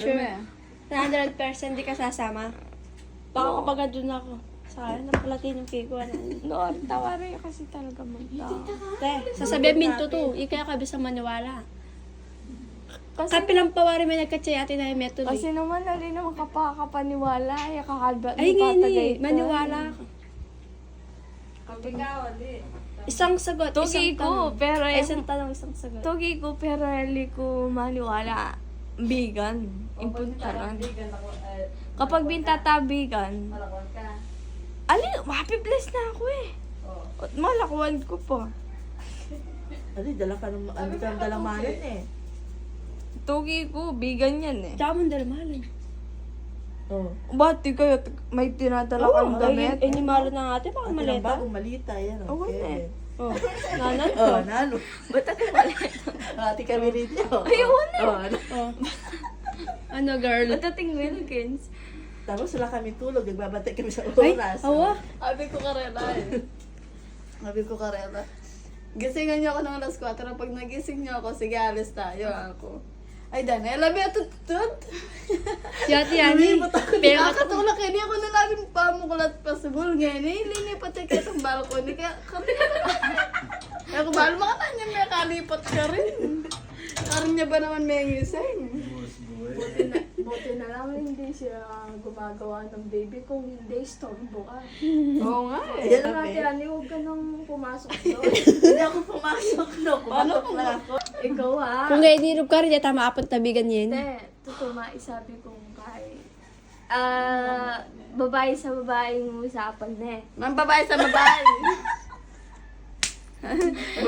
Sure. 100% di ka sasama. Baka kapag doon ako. Sa akin, napalatin yung fake one. No, tawarin kasi talaga magta. Te, sasabihin minto to. Ikaya ka bisa maniwala. Kasi, Kapilang pawari may nagkatsayati na yung method. kasi naman, alin naman kapaniwala. Ay, kakadba. Ay, nga maniwala ka. Isang sagot, Tugi isang ko, tanong. pero Ay, isang tanong, isang sagot. Tugi ko, pero hindi ko maniwala. Bigan. Impuntaran. Kapag bintatabigan, happy bless na ako eh. At malakwan ko pa. Ano, dala ka ng dalamanan eh. Tugi ko, bigan yan eh. Tsaka mong dalamalan. Oh. Ba't di kayo may tinadala kang damit? Ay, inimalo na ate, baka At maleta. bagong malita, yan. Oo, Okay. Oh, nanan to. Oh, nalo. Ba't ako maleta? Ate kami rin yun. Ayun na. Oh, ano? Oh. Ano, girl? Matating Wilkins. Tapos wala kami tulog, nagbabantay kami sa Ay, oras. awa. Sabi ko karela eh. Sabi ko karela. Gisingan niyo ako ng alas 4. Pag nagising niyo ako, sige alis tayo ako. Ay, Danela, be, tutut. Si ate Yani. Pero, Nakakatulak kayo, di ako nalabing pamukulat pa sa bul. Ngayon, nilini pati kayo sa balkon. Kaya kami na kaya kung bahal mga tanya, may kalipat ka rin. Karin niya ba naman may ngising? Buti na lang hindi siya gumagawa ng baby kung hindi storbo ka. Oo nga eh. Yan Yan ang natin, babe. Ani, huwag ka nang pumasok doon. Hindi ako pumasok, no. Pumasok na ako. Ikaw ah. kung ngayon nirup ka rin, tama apon tabigan yan. Hindi, totoo maisabi kong kahit babae sa babaeng usapan na eh. Mang babae sa babae.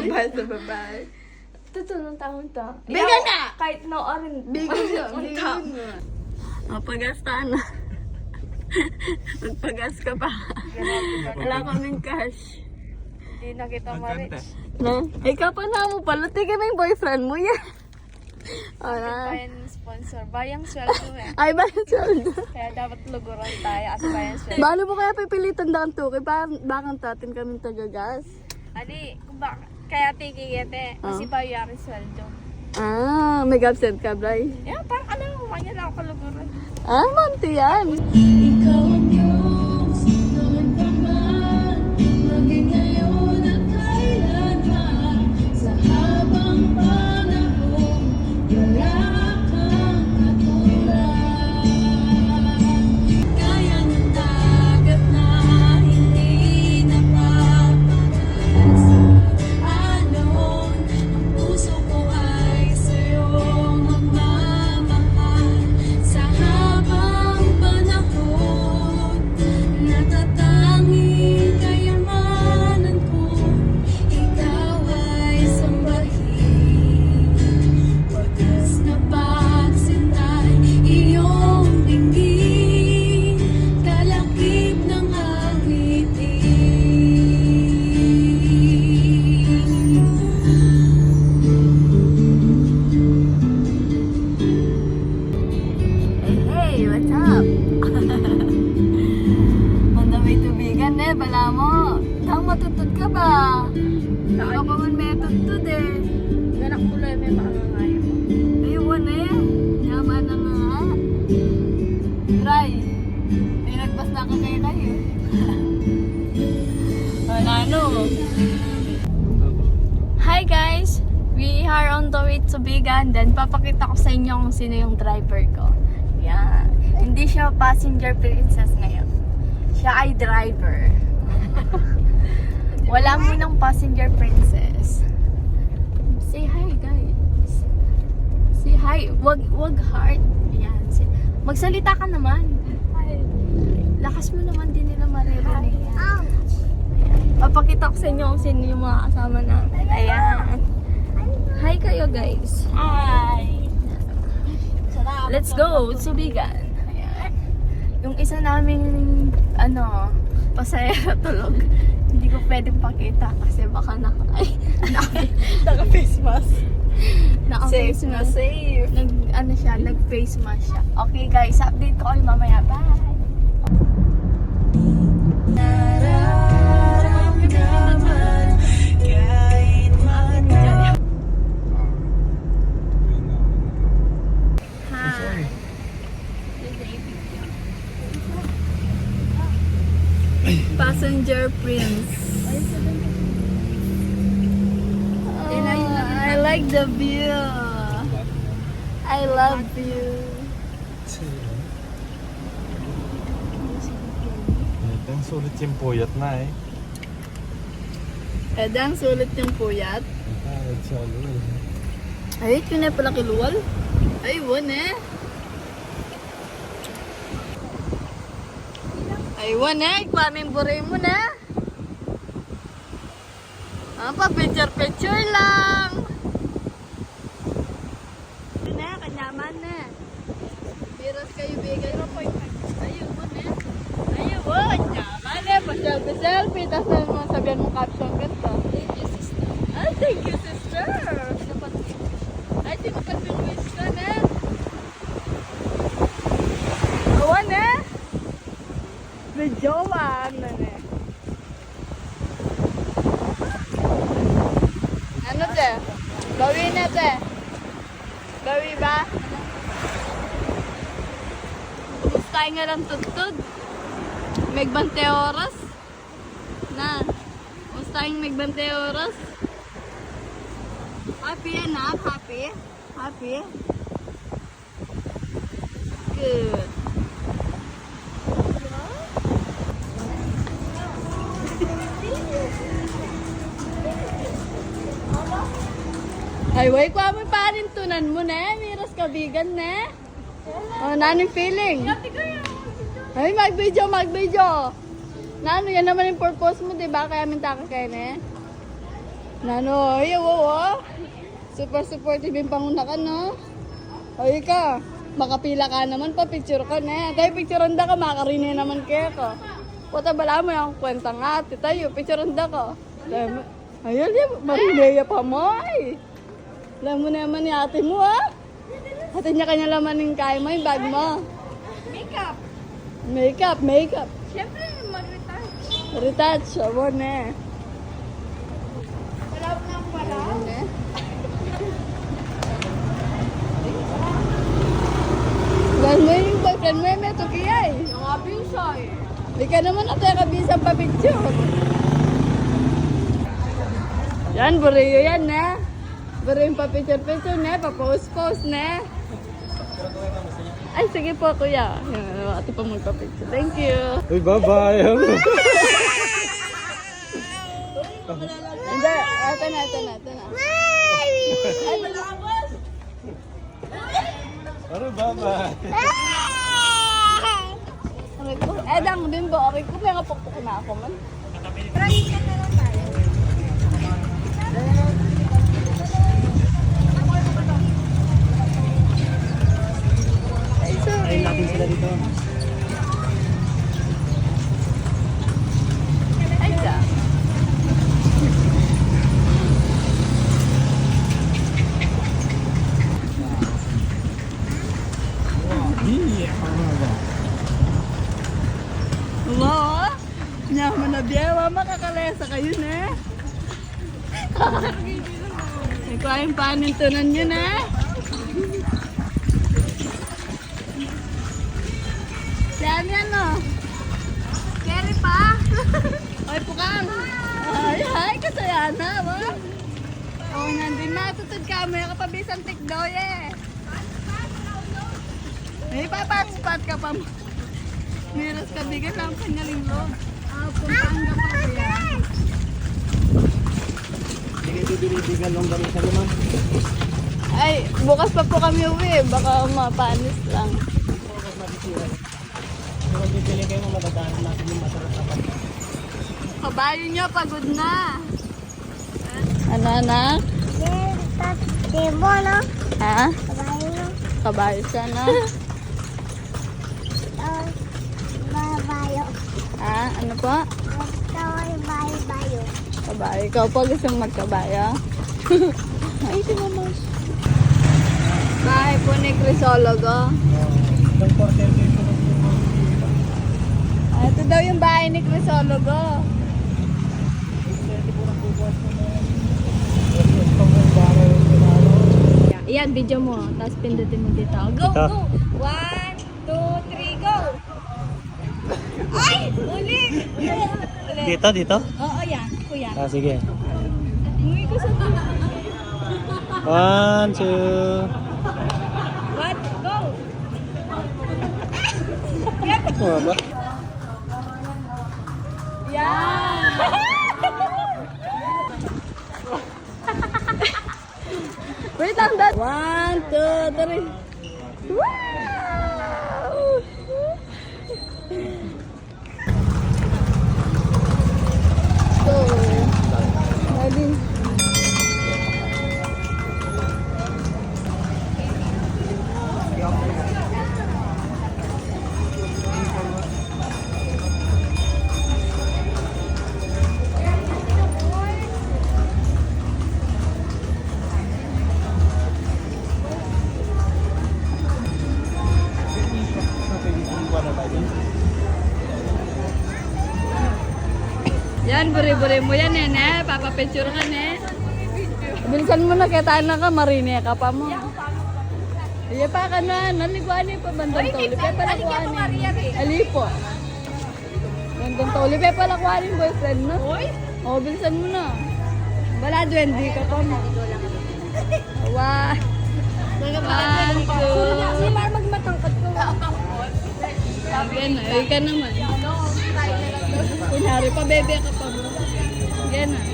babae sa babae. Totoo ng taon to. Bigyan na! Kahit no orin. Bigyan siya, bigyan Mapagastaan na. Magpagas ka pa. Wala kaming cash. Hindi na kita ma-reach. No? Ikaw pa na mo pala. Tigil mo yung boyfriend mo yan. Bayang sponsor. Bayang sweldo eh. Ay, ba yung sweldo? Kaya dapat luguran tayo kasi bayang sweldo. Balo mo kaya pipilitan daan to. Kaya bakang tatin kaming tagagas. Adi, kung kaya tigigete. Kasi bayang sweldo. Ah, may absent ka, Bray. Yeah, parang alam mo, kanya lang ako kaluguran. Ah, manti yan. Hey, what's up? Mandamay tubigan eh, bala mo. Tang matutod ka ba? Saka pa man may tutod eh. Ganak mo lang may makangangayo. Ayun eh. Yaman na nga. Try. May nagpas na ka kayo. Wala no. Hi guys! We are on the way to Bigan. Then papakita ko sa inyo kung sino yung driver ko. Yan. Hindi siya passenger princess ngayon. Siya ay driver. Wala mo ng passenger princess. Say hi guys. Say hi. Wag heart. Yan. Magsalita ka naman. Hi. Lakas mo naman din nila maririnig. Ayan. Papakita ko sa inyo kung sino yung mga kasama na. Ayan. Hi kayo guys. Hi! Let's go, Subigan. Ayan. Yung isa naming, pasahero tulog. Hindi ko pwedeng pakita kasi baka Naka-face mask. naka-face mask. Safe. Nag-face mask siya. Okay guys, update ko kayo mamaya. Bye! Hi! Passenger Prince. I like the view. I love you. Ang sulit yung puyat na eh. Edang sulit yung puyat. Ay, ito na pala kiluwal. Ay, won eh. Ay, won eh. Kwaming buray mo na. Picture lang. Ito na, kanyaman na. Biros kayo bigay. Ayun, won eh. Ayun, won. Nyaman eh. Pa-selfie. Tapos na naman sabihan mo caption ganito. Ay, thank you, sister. Ay, di mo pa wish ka na. Awan eh. Medyoan na eh. Ano te? Bawi na te. Bawi ba? Mustay nga lang tutod. Megbante oras. Na. Mustay megbante oras. Happy enough? Happy? Happy? Good. Ay, way ko amoy panintunan mo na. Miras kabigan na. Oh, naning feeling? Ay, mag-video. Nano, yan naman yung purpose mo, diba? Kaya minta ka kayo na. Nano, ay, wow. Super supportive yung panguna ka, no? Ay ka, makapila ka naman pa, picture ka na. Tayo picturean da ka, makarinig naman kaya ka. Wata bala mo yung kwenta nga, ati tayo, picturean da ka. Ayun, marineya pa mo, ay. Alam mo naman ni ate mo, ha? Ate niya kanya laman ng kaya mo, yung bag mo. Makeup. Siyempre, mag-retouch. Retouch, abo na. Wala nang wala. Dahil mo yung boyfriend mo, may tukiyay. Yung abisa eh. Hindi ka naman natin kabisang pa-picture. Yan, buriyo yan na. Buriyo yung pa-picture-picture na, pa-post-post na. Ay, sige po kuya. Yan, ate pa magpa-picture. Thank you. Uy, bye-bye. Hindi, ito na. Ay, malabas! Ano, bye-bye. Aray ko. Edang, bimbo, aray ko. May kapukpuk na ako man. Ay, sorry. Ay, sa. Wow, nyaman na biyawa, makakalesa kayo na. Ikaw yung panintunan nyo na. Saan yan no? Keri pa? Ay, pukang. Ay, kasaya na, ba? Oh, nandun na, tutod ka, may kapabisang tikdoy eh. May papat-spot ka pa mo. Miras kabigan lang kanyaling road. Pumpanga pa kaya. Ay, bukas pa po kami uwi. Baka mapanis lang. Kabayo niyo, pagod na. Ano, anak? Ha? Kabayo siya, no? Ha? Ano po? Kabayo. Ikaw po gusto mong magkabayo? Ay, si mama. Bahay po ni Crisologo. Ito daw yung bahay ni Crisologo. Yan, video mo. Tapos pindutin mo dito. Go, Ito. go! 1, 2, 3, Dito, dito? Oo, yan. Kuya. Ah, sige. Umuwi ko sa 1, 2. What? Go! Oh, ba? Wait lang, dad. 1, 2, 3. Wow! So, Nadine. Yan, buri-buri mo yan, nene. Papapicture ka, ne. Bilisan mo na, kaya tayo na ka, marine ka pa mo. Iya pa ka na, naliguan pa bandang toli. Pe palakuan Alipo. Bandang toli, pe palakuan boyfriend, no? Oh, bilisan mo na. Wala, duwende ka pa mo. Wah. One, two. Kasi para magmatangkad ko. Yan, ay ka naman. Kunyari pa, bebe ka pa mo. Yan na. 1,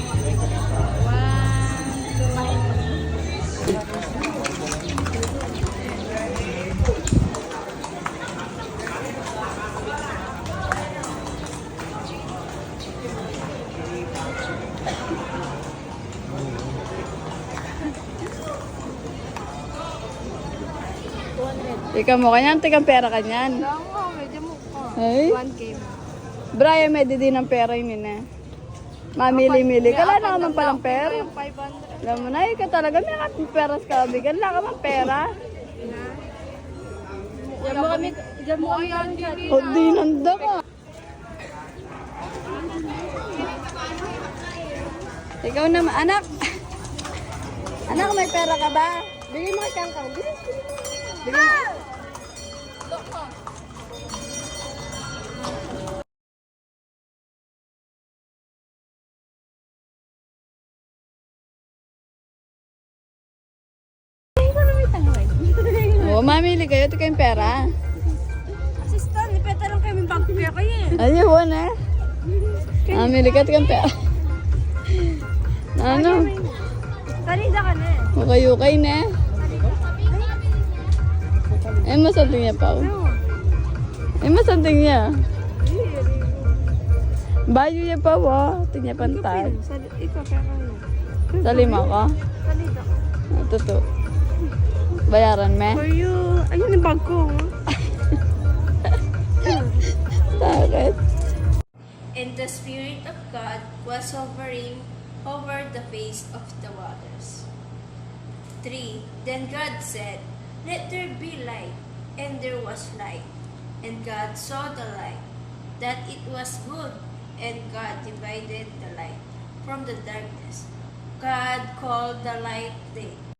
2. Ikaw mo kanyan, tikang pera kanyan. Medyo mukha. Ay, 1K mo. Brian, may din ng pera yun eh. Mamili-mili. Kala na naman palang pera. Yung 500. Alam mo na, ikaw talaga may ating pera sa kabigan. Wala ka mang pera. Diyan mo kami. Diyan mo kami. O di nanda ka. Ikaw naman, anak. Anak, may pera ka ba? Bigay mo kay Kangkang. Bilis. Bigyan mo. Oo, mamili kayo. Ito kayong pera. Assistant, ipeta lang kayo. May bagpaya kayo eh. Ayun eh. Mamili ka. Ito kayong pera. Ano? Kanida ka na eh. Makayukay na. Eh, masanting niya pa. Eh, masanting niya. Bayo niya pa, wa. Tingnan pantay. Ikaw, pera mo. Sa lima ka. Kanida ka. Ito. Bayaran me. For you. Ayun yung bag ko. Bakit? And the Spirit of God was hovering over the face of the waters. 3. Then God said, "Let there be light," and there was light. And God saw the light, that it was good, and God divided the light from the darkness. God called the light day,